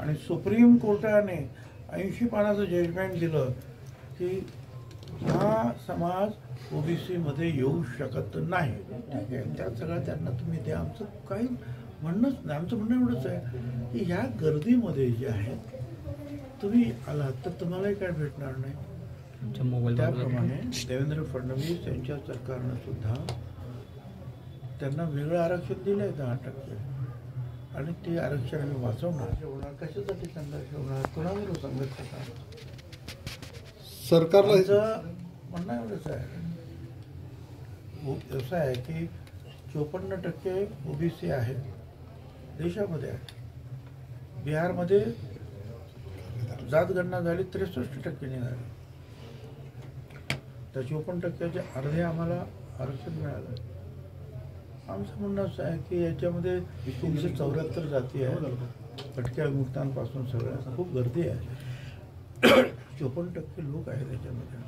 आणि सुप्रीम कोर्टाने 80 पानाचं जजमेंट दिलं की हा समाज ओबीसी मध्ये येऊ शकत नाही. ठीक आहे, त्या सगळं त्यांना तुम्ही द्या, आमचं काही म्हणणंच नाही. आमचं म्हणणं एवढंच आहे की ह्या गर्दीमध्ये जे आहे तुम्ही आलात तर तुम्हालाही काय भेटणार नाही. त्याप्रमाणे देवेंद्र फडणवीस यांच्या सरकारनं सुद्धा त्यांना वेगळं आरक्षण दिलंय 10%, आणि ते आरक्षण आम्ही वाचवणार. कशासाठी संघर्ष होणार, कोणावर संघर्ष होणार? सरकारला म्हणणं एवढंच आहे. असं आहे की 54% ओबीसी आहेत देशामध्ये आहे. बिहारमध्ये जातगणना झाली 63% निघाली. त्या 54%चे अर्धे आम्हाला आरक्षण मिळालं. आमचं म्हणणं असं आहे की याच्यामध्ये 374 जाती आहेत, भटक्या विमुक्तांपासून सगळ्या खूप गर्दी आहे. 54% लोक आहेत त्याच्यामध्ये.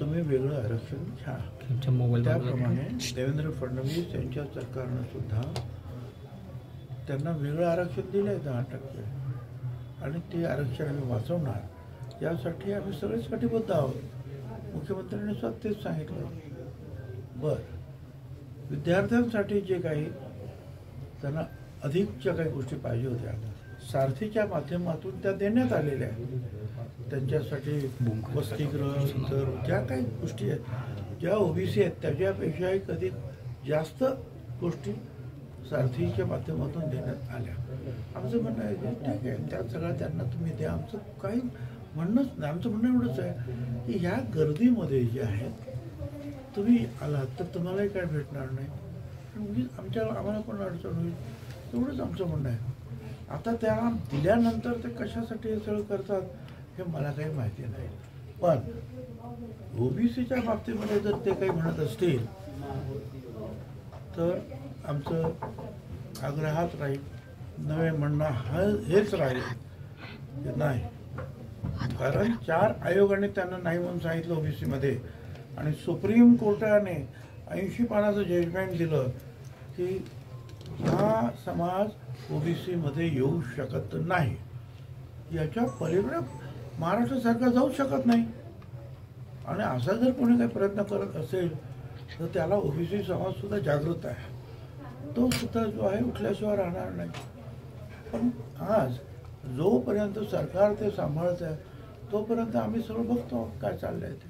तुम्ही वेगळं आरक्षण घ्या. त्याप्रमाणे देवेंद्र फडणवीस यांच्या सरकारनं सुद्धा त्यांना वेगळं आरक्षण दिलंय 10%, आणि ते आरक्षण आम्ही वाचवणार. यासाठी आम्ही सगळेच कटिबद्ध आहोत. मुख्यमंत्र्यांनी स्वतः तेच सांगितलं. बरं, विद्यार्थ्यांसाठी जे काही त्यांना अधिकच्या काही गोष्टी पाहिजे होत्या, सारथीच्या माध्यमातून त्या देण्यात आलेल्या आहेत. त्यांच्यासाठी वसतिगृह, तर ज्या काही गोष्टी आहेत, ज्या ओबीसी आहेत त्याच्यापेक्षाही कधी जास्त गोष्टी सारथीच्या माध्यमातून देण्यात आल्या. आमचं म्हणणं आहे की ठीक आहे, त्या सगळ्या त्यांना तुम्ही द्या, आमचं काही म्हणणंच नाही. आमचं म्हणणं एवढंच आहे की ह्या गर्दीमध्ये जे आहेत तुम्ही आलात तर तुम्हालाही काय भेटणार नाही. आम्हाला पण अडचण होईल, एवढंच आमचं म्हणणं आहे. आता त्या दिल्यानंतर ते कशासाठी हे सगळं करतात हे मला काही माहिती नाही. पण ओबीसीच्या बाबतीमध्ये जर ते काही म्हणत असतील तर आमचं आग्रहात राहील, नवे म्हणणं हेच राहील की नाही. कारण 4 आयोगाने त्यांना नाही म्हणून सांगितलं ओबीसीमध्ये, आणि सुप्रीम कोर्टाने 80 पानाचं जजमेंट दिलं की हा समाज ओबीसी मध्ये येऊ शकत नाही. याच्या पलीकडे महाराष्ट्र सरकार जाऊ शकत नाही. आणि असा जर कोणी काही प्रयत्न करत असेल तर त्याला ओबीसी समाज सुद्धा जागृत आहे. तो सुद्धा जो आहे उठल्याशिवाय राहणार नाही. पण आज जोपर्यंत सरकार ते सांभाळत आहे तोपर्यंत आम्ही सर्व बघतो काय चाललंय ते.